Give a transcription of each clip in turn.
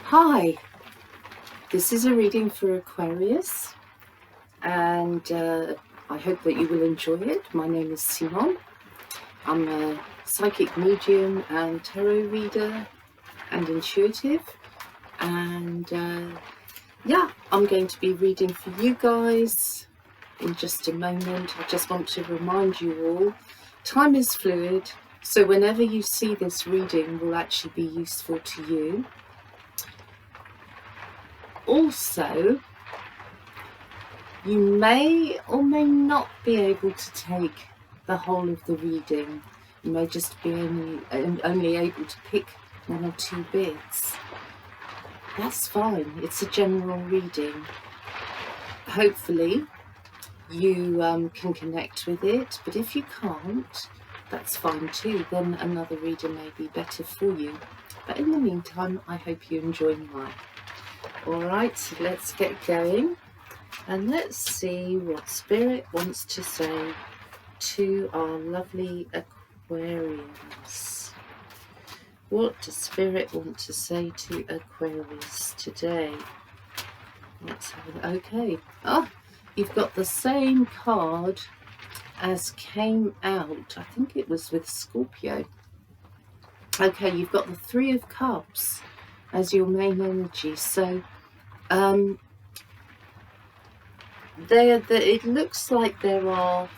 Hi, this is a reading for Aquarius, and I hope that you will enjoy it. My name is Simon. I'm a psychic medium and tarot reader and intuitive, and yeah, I'm going to be reading for you guys in just a moment. I just want to remind you all, time is fluid, so whenever you see this reading will actually be useful to you. Also, you may or may not be able to take the whole of the reading. You may just be only able to pick one or two bits. That's fine. It's a general reading. Hopefully you can connect with it, but if you can't, that's fine too. Then another reader may be better for you. But in the meantime, I hope you enjoy mine. Alright, so let's get going and let's see what Spirit wants to say to our lovely Aquarius. What does Spirit want to say to Aquarius today? Let's have it. Okay. Oh, you've got the same card as came out. I think it was with Scorpio. Okay, you've got the Three of Cups as your main energy. So it looks like there are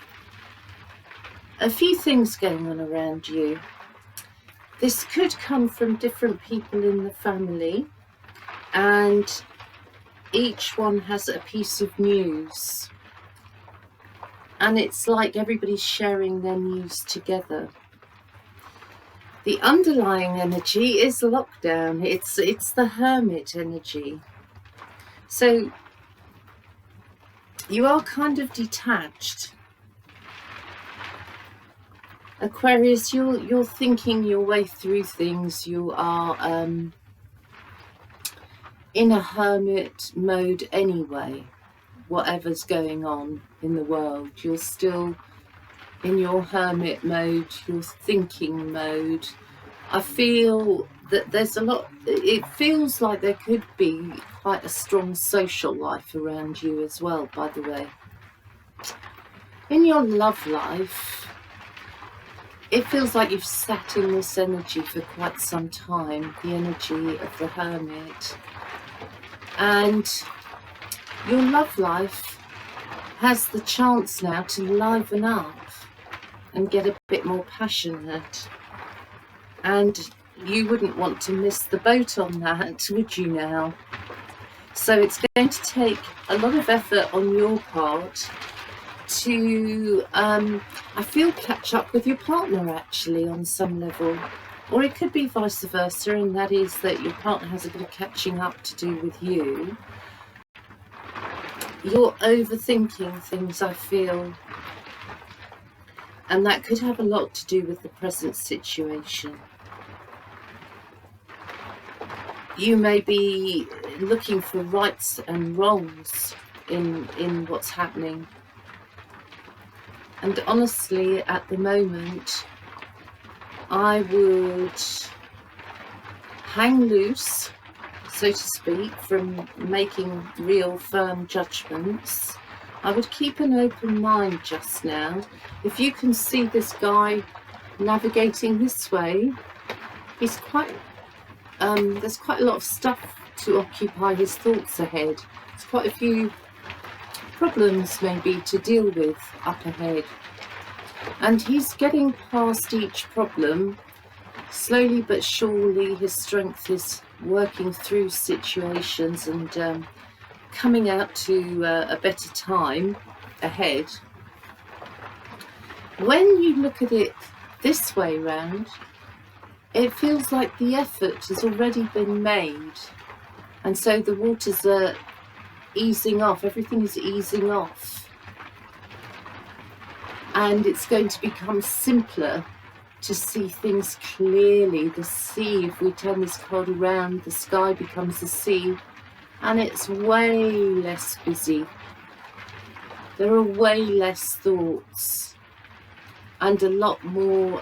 a few things going on around you. This could come from different people in the family, and each one has a piece of news, and it's like everybody's sharing their news together. The underlying energy is lockdown. It's the Hermit energy. So you are kind of detached. Aquarius, you're thinking your way through things. You are in a hermit mode anyway. Whatever's going on in the world, you're still in your hermit mode, your thinking mode. I feel that there's a lot, it feels like there could be quite a strong social life around you as well, by the way. In your love life, it feels like you've sat in this energy for quite some time, the energy of the Hermit. And your love life has the chance now to liven up and get a bit more passionate. And you wouldn't want to miss the boat on that, would you now? So it's going to take a lot of effort on your part to, I feel, catch up with your partner actually on some level. Or it could be vice versa, and that is that your partner has a bit of catching up to do with you. You're overthinking things, I feel. And that could have a lot to do with the present situation. You may be looking for rights and wrongs in what's happening. And honestly, at the moment, I would hang loose, so to speak, from making real firm judgments. I would keep an open mind just now. If you can see this guy navigating this way, he's quite there's quite a lot of stuff to occupy his thoughts ahead. There's quite a few problems maybe to deal with up ahead, and he's getting past each problem slowly but surely. His strength is working through situations and coming out to a better time ahead. When you look at it this way round, it feels like the effort has already been made, and so the waters are easing off. Everything is easing off, and it's going to become simpler to see things clearly. The sea, if we turn this card around, the sky becomes the sea, and it's way less busy. There are way less thoughts and a lot more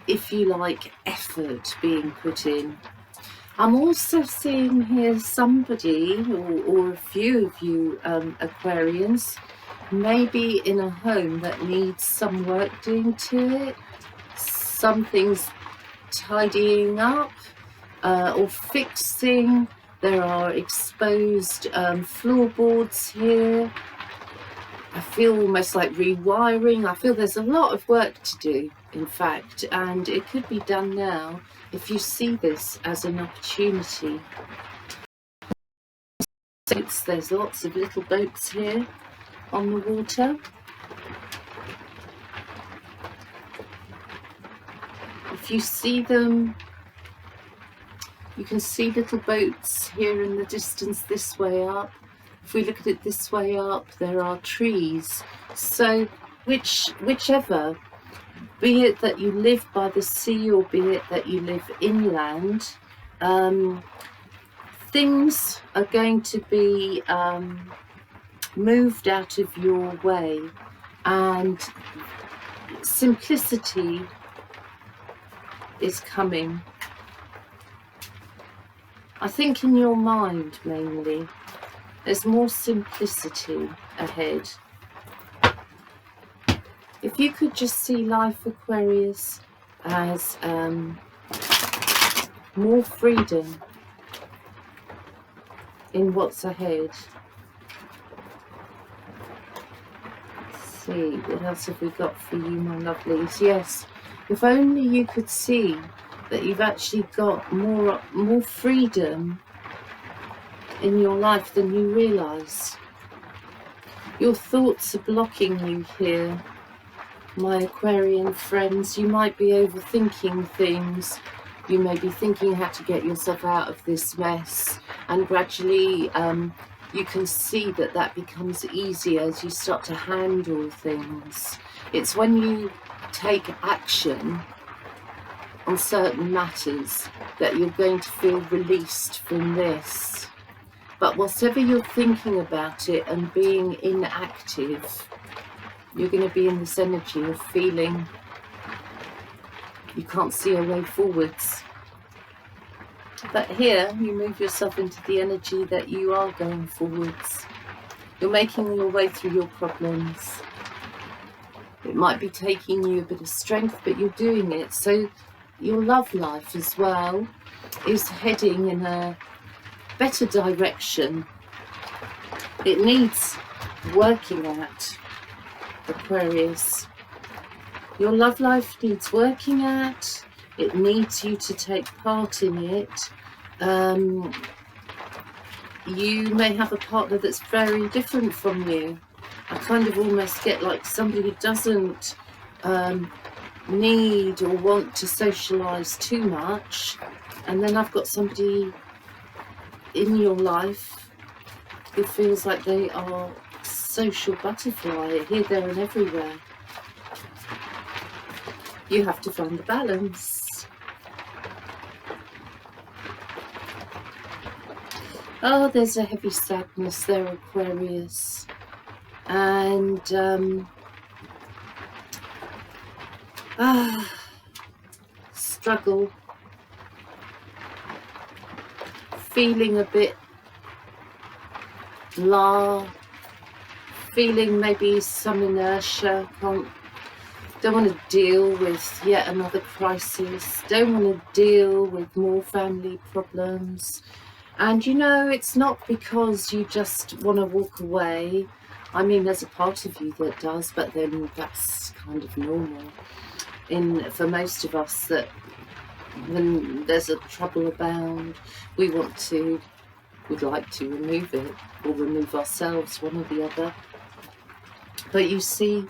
if you like, effort being put in. I'm also seeing here somebody, or a few of you Aquarians, maybe in a home that needs some work doing to it. Something's tidying up or fixing. There are exposed floorboards here. I feel almost like rewiring. I feel there's a lot of work to do, in fact, and it could be done now if you see this as an opportunity. There's lots of little boats here on the water. If you see them, you can see little boats here in the distance this way up. If we look at it this way up, there are trees. So whichever, be it that you live by the sea or be it that you live inland, things are going to be moved out of your way, and simplicity is coming. I think in your mind mainly, there's more simplicity ahead. If you could just see life, Aquarius, as more freedom in what's ahead. Let's see, what else have we got for you, my lovelies? Yes, if only you could see that you've actually got more freedom in your life than you realise. Your thoughts are blocking you here, my Aquarian friends. You might be overthinking things. You may be thinking how to get yourself out of this mess, and gradually you can see that that becomes easier as you start to handle things. It's when you take action on certain matters that you're going to feel released from this. But whatever you're thinking about it and being inactive, you're going to be in this energy of feeling you can't see a way forwards. But here you move yourself into the energy that you are going forwards. You're making your way through your problems. It might be taking you a bit of strength, but you're doing it. So your love life as well is heading in a better direction. It needs working at, Aquarius. Your love life needs working at. It needs you to take part in it. You may have a partner that's very different from you. I kind of almost get like somebody who doesn't need or want to socialise too much, and then I've got somebody in your life who feels like they are social butterfly here, there and everywhere. You have to find the balance. Oh, there's a heavy sadness there, Aquarius. And struggle, feeling a bit blah, feeling maybe some inertia, don't want to deal with yet another crisis, don't want to deal with more family problems. And you know, it's not because you just want to walk away. I mean, there's a part of you that does, but then that's kind of normal for most of us, that when there's a trouble abound, we'd like to remove it, or remove ourselves, one or the other. But you see,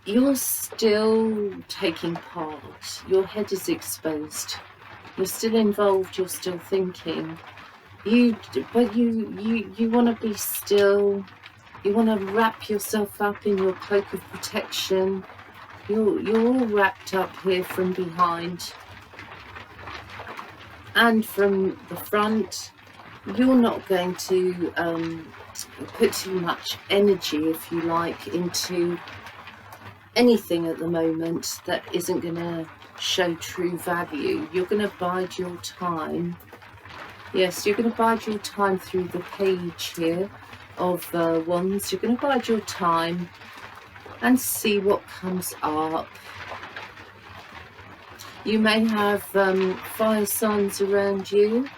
you're still taking part. Your head is exposed. You're still involved. You're still thinking. But you want to be still. You want to wrap yourself up in your cloak of protection. You're all wrapped up here from behind and from the front. You're not going to put too much energy, if you like, into anything at the moment that isn't going to show true value. You're going to bide your time. Yes, you're going to bide your time through the page here of Wands. You're going to bide your time and see what comes up. You may have fire signs around you.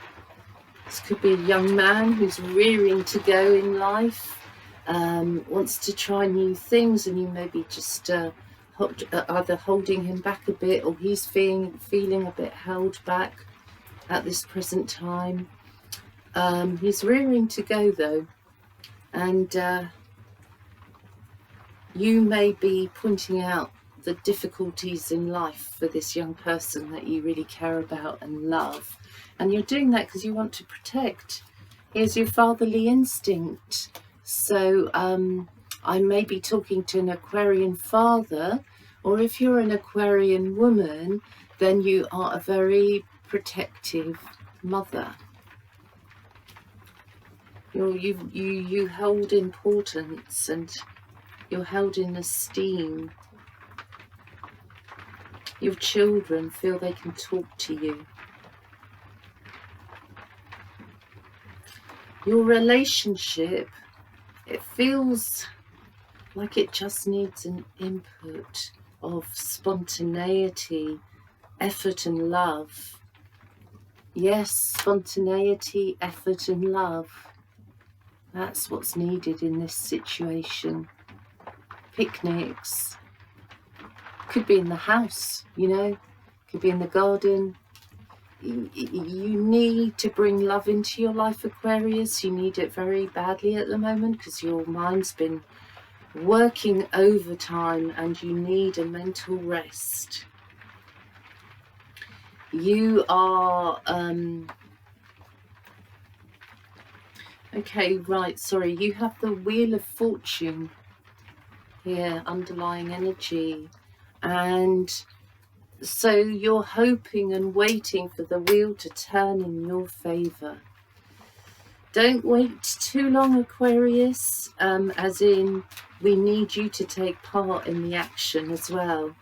This could be a young man who's rearing to go in life, wants to try new things, and you may be just either holding him back a bit, or he's feeling a bit held back at this present time. He's rearing to go though, and you may be pointing out the difficulties in life for this young person that you really care about and love, and you're doing that because you want to protect. Here's your fatherly instinct. So I may be talking to an Aquarian father, or if you're an Aquarian woman, then you are a very protective mother. You hold importance, and you're held in esteem. Your children feel they can talk to you. Your relationship, it feels like it just needs an input of spontaneity, effort and love. Yes, spontaneity, effort and love. That's what's needed in this situation. Picnics. Could be in the house, you know. Could be in the garden. You need to bring love into your life, Aquarius. You need it very badly at the moment because your mind's been working overtime and you need a mental rest. You are okay, right, sorry, you have the Wheel of Fortune here, underlying energy, and so you're hoping and waiting for the wheel to turn in your favour. Don't wait too long, Aquarius, as in we need you to take part in the action as well,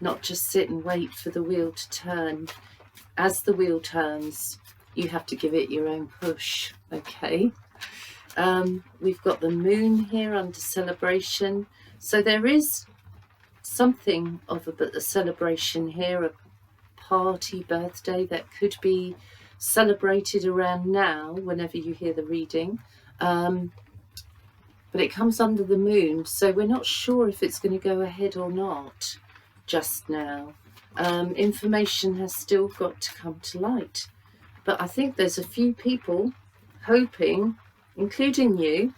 not just sit and wait for the wheel to turn. As the wheel turns, you have to give it your own push, okay? We've got the moon here under celebration, so there is something of a celebration here, a party, birthday that could be celebrated around now whenever you hear the reading, but it comes under the moon, so we're not sure if it's going to go ahead or not just now. Information has still got to come to light, but I think there's a few people hoping, including you,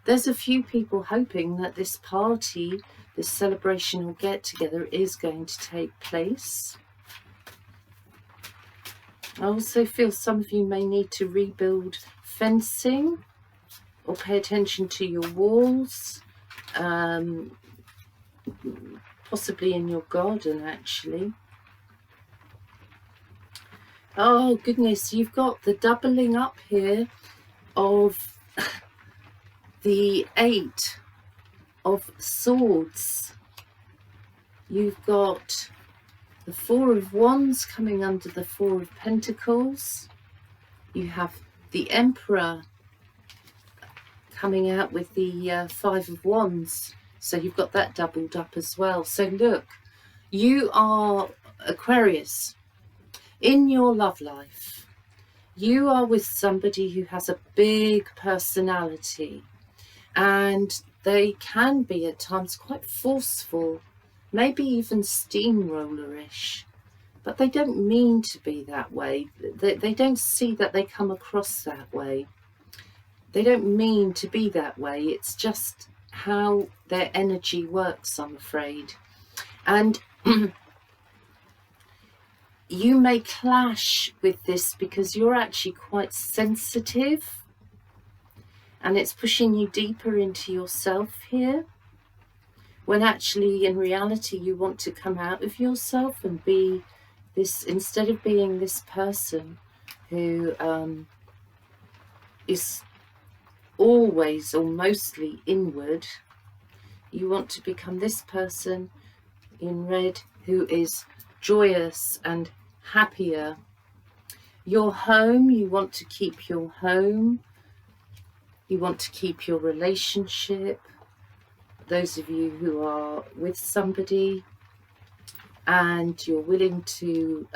there's a few people hoping that this party, this celebration or get together is going to take place. I also feel some of you may need to rebuild fencing or pay attention to your walls, possibly in your garden actually. Oh goodness, you've got the doubling up here of the 8 of Swords. You've got the 4 of Wands coming under the 4 of Pentacles. You have the Emperor coming out with the 5 of Wands. So you've got that doubled up as well. So look, you are Aquarius. In your love life, you are with somebody who has a big personality, and they can be at times quite forceful, maybe even steamroller-ish, but they don't mean to be that way. They don't see that they come across that way. They don't mean to be that way. It's just how their energy works, I'm afraid. And you may clash with this because you're actually quite sensitive, and it's pushing you deeper into yourself here, when actually in reality you want to come out of yourself and be this, instead of being this person who is always or mostly inward, you want to become this person in red who is joyous and happier. Your home, you want to keep your home. You want to keep your relationship. Those of you who are with somebody and you're willing to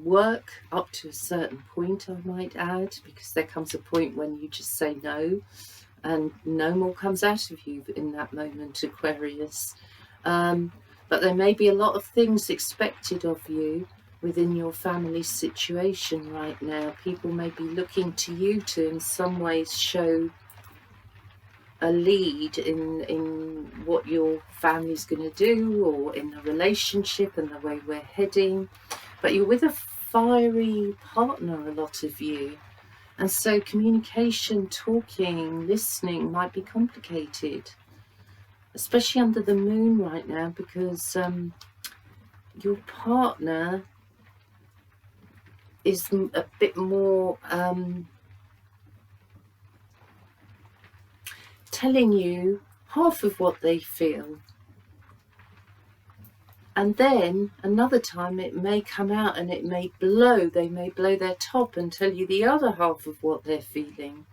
work up to a certain point, I might add, because there comes a point when you just say no and no more comes out of you in that moment, Aquarius. But there may be a lot of things expected of you within your family situation right now. People may be looking to you to in some ways show a lead in what your family's going to do, or in the relationship and the way we're heading. But you're with a fiery partner, a lot of you, and so communication, talking, listening might be complicated, especially under the moon right now, because your partner is a bit more telling you half of what they feel, and then another time it may come out and it may blow, they may blow their top and tell you the other half of what they're feeling,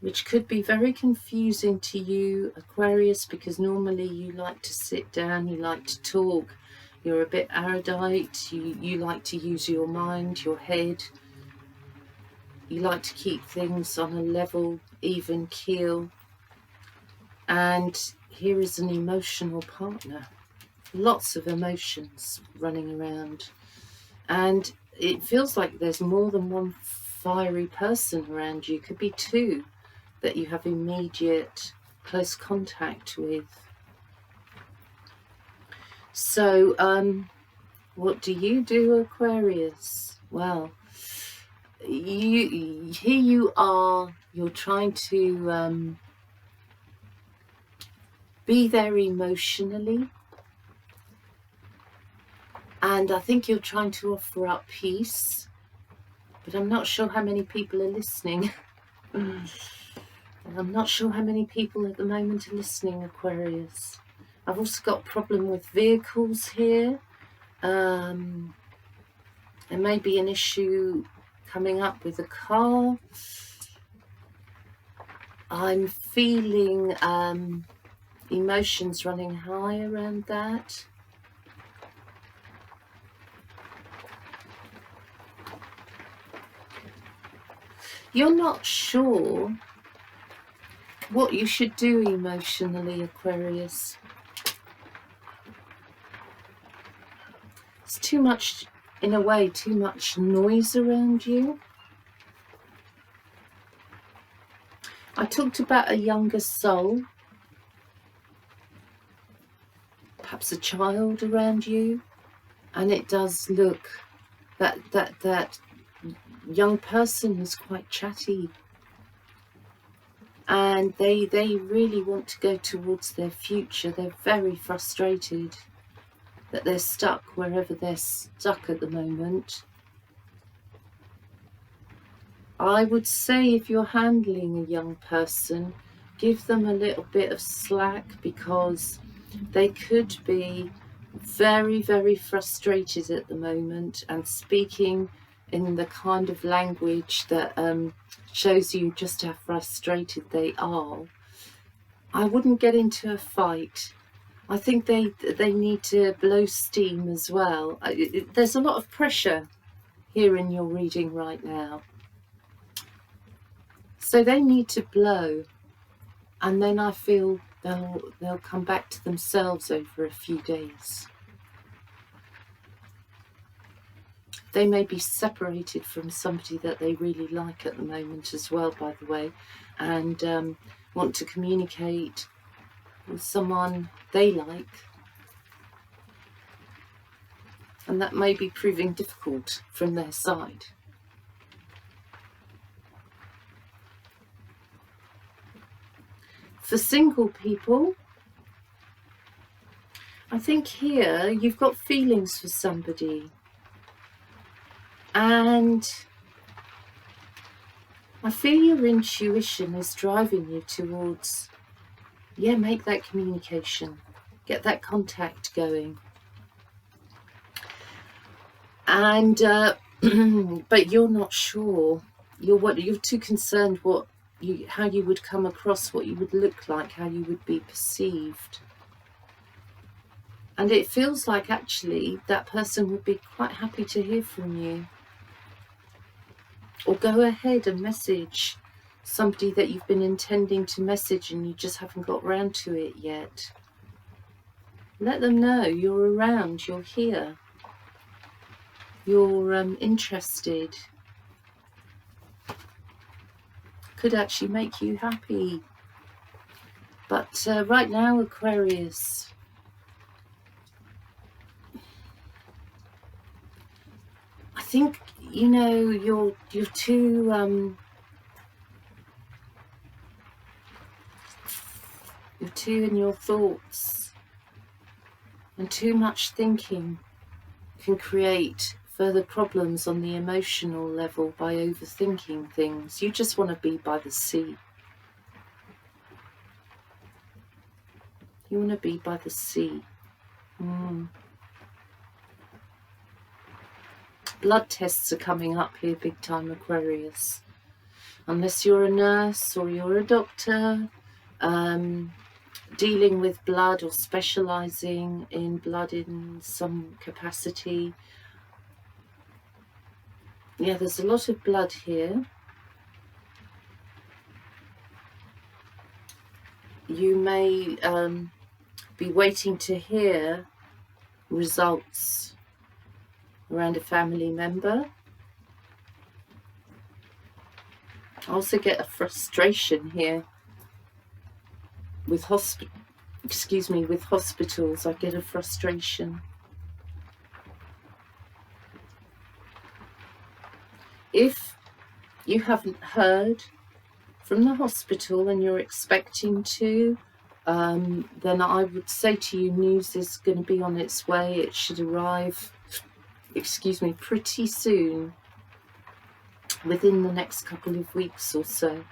which could be very confusing to you, Aquarius, because normally you like to sit down, you like to talk, you're a bit erudite, you like to use your mind, your head, you like to keep things on a level, even keel. And here is an emotional partner, lots of emotions running around, and it feels like there's more than one fiery person around you. Could be two that you have immediate close contact with. So what do you do, Aquarius? Well, here you are, you're trying to be there emotionally, and I think you're trying to offer up peace, but I'm not sure how many people are listening. I'm not sure how many people at the moment are listening, Aquarius. I've also got a problem with vehicles here. There may be an issue coming up with a car. I'm feeling emotions running high around that. You're not sure what you should do emotionally, Aquarius. It's too much, in a way, too much noise around you. I talked about a younger soul, perhaps a child around you, and it does look that young person is quite chatty, and they really want to go towards their future. They're very frustrated that they're stuck wherever they're stuck at the moment. I would say if you're handling a young person, give them a little bit of slack, because they could be very, very frustrated at the moment and speaking in the kind of language that shows you just how frustrated they are. I wouldn't get into a fight. I think they need to blow steam as well. There's a lot of pressure here in your reading right now. So they need to blow, and then I feel they'll come back to themselves over a few days. They may be separated from somebody that they really like at the moment as well, by the way, and want to communicate with someone they like. And that may be proving difficult from their side. For single people, I think here you've got feelings for somebody, and I feel your intuition is driving you towards, yeah, make that communication, get that contact going. And but you're not sure. You're too concerned how you would come across, what you would look like, how you would be perceived. And it feels like actually that person would be quite happy to hear from you. Or go ahead and message somebody that you've been intending to message and you just haven't got round to it yet. Let them know you're around, you're here, you're interested. Could actually make you happy. But right now, Aquarius, I think, you know, you're too in your thoughts, and too much thinking can create further problems on the emotional level by overthinking things. You just want to be by the sea. You want to be by the sea. Blood tests are coming up here big time, Aquarius. Unless you're a nurse or you're a doctor, dealing with blood or specialising in blood in some capacity. Yeah, there's a lot of blood here. You may be waiting to hear results around a family member. I also get a frustration here with with hospitals. I get a frustration. If you haven't heard from the hospital and you're expecting to, then I would say to you, news is going to be on its way. It should arrive, pretty soon, within the next couple of weeks or so.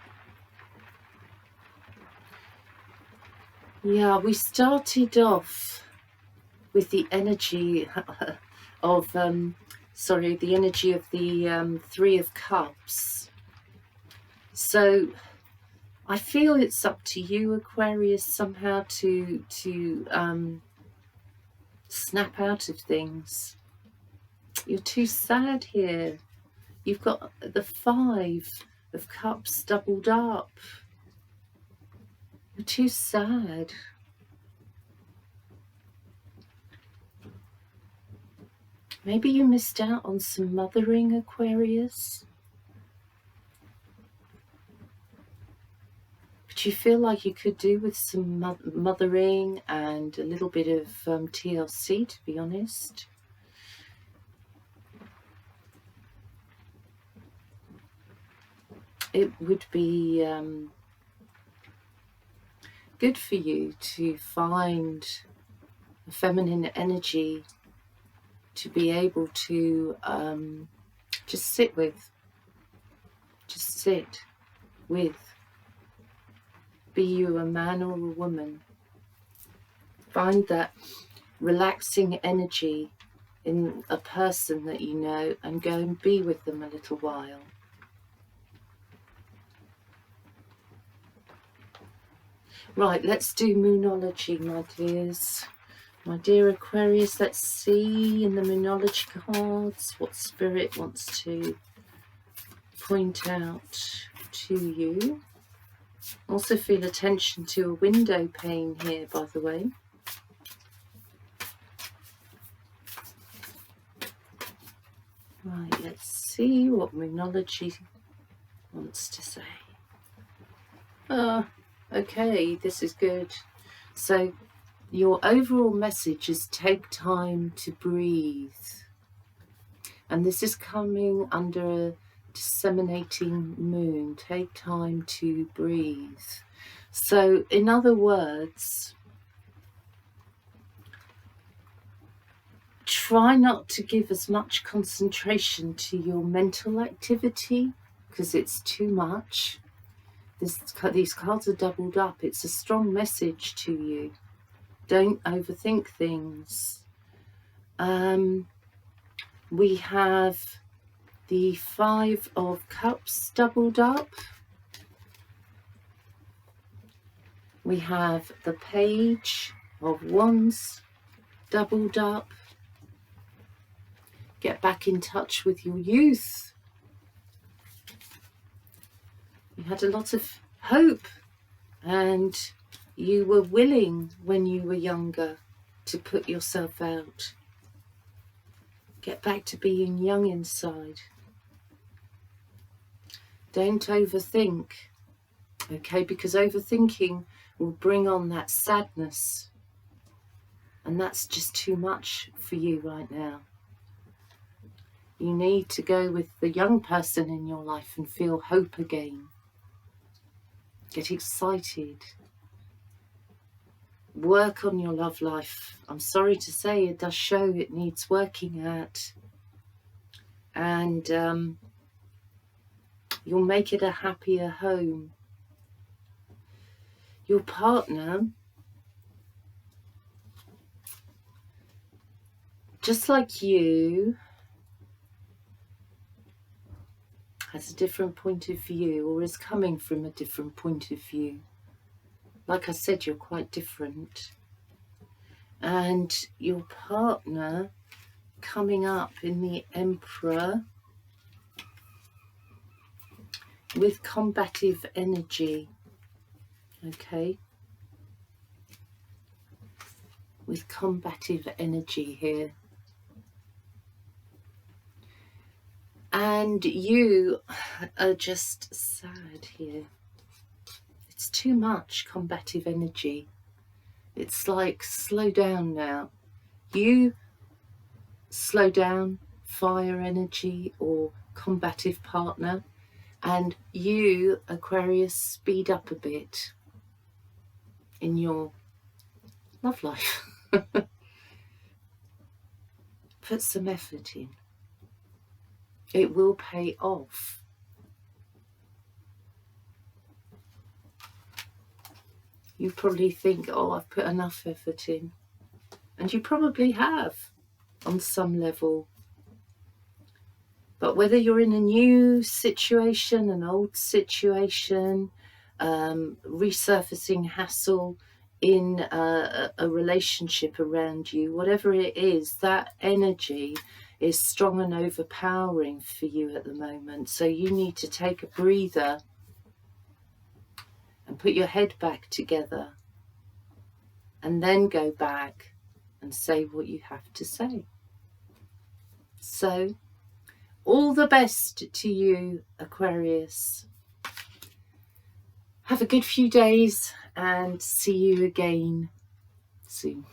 Yeah, we started off with the energy of the energy of the Three of Cups. So I feel it's up to you, Aquarius, somehow to snap out of things. You're too sad here. You've got the Five of Cups doubled up. You're too sad. Maybe you missed out on some mothering, Aquarius. But you feel like you could do with some mothering and a little bit of TLC, to be honest. It would be good for you to find a feminine energy to be able to just sit with. Be you a man or a woman. Find that relaxing energy in a person that you know and go and be with them a little while. Right, let's do Moonology, my dears. My dear Aquarius, let's see in the Moonology cards what Spirit wants to point out to you. Also feel attention to a window pane here, by the way. Right, let's see what Moonology wants to say. Okay, this is good. So your overall message is take time to breathe. And this is coming under a disseminating moon. Take time to breathe. So in other words, try not to give as much concentration to your mental activity because it's too much. These cards are doubled up. It's a strong message to you. Don't overthink things. We have the Five of Cups doubled up. We have the Page of Wands doubled up. Get back in touch with your youth. You had a lot of hope and you were willing when you were younger to put yourself out. Get back to being young inside. Don't overthink, okay? Because overthinking will bring on that sadness. And that's just too much for you right now. You need to go with the young person in your life and feel hope again. Get excited. Work on your love life. I'm sorry to say it does show it needs working at. And you'll make it a happier home. Your partner, just like you, has a different point of view or is coming from a different point of view. Like I said, you're quite different. And your partner coming up in the Emperor with combative energy, okay? With combative energy here. And you are just sad here. It's too much combative energy. It's like, slow down now. You slow down, fire energy or combative partner, and you, Aquarius, speed up a bit in your love life. Put some effort in. It will pay off. You probably think, oh, I've put enough effort in. And you probably have on some level. But whether you're in a new situation, an old situation, resurfacing hassle in a relationship around you, whatever it is, that energy is strong and overpowering for you at the moment. So you need to take a breather and put your head back together and then go back and say what you have to say. So all the best to you, Aquarius. Have a good few days and see you again soon.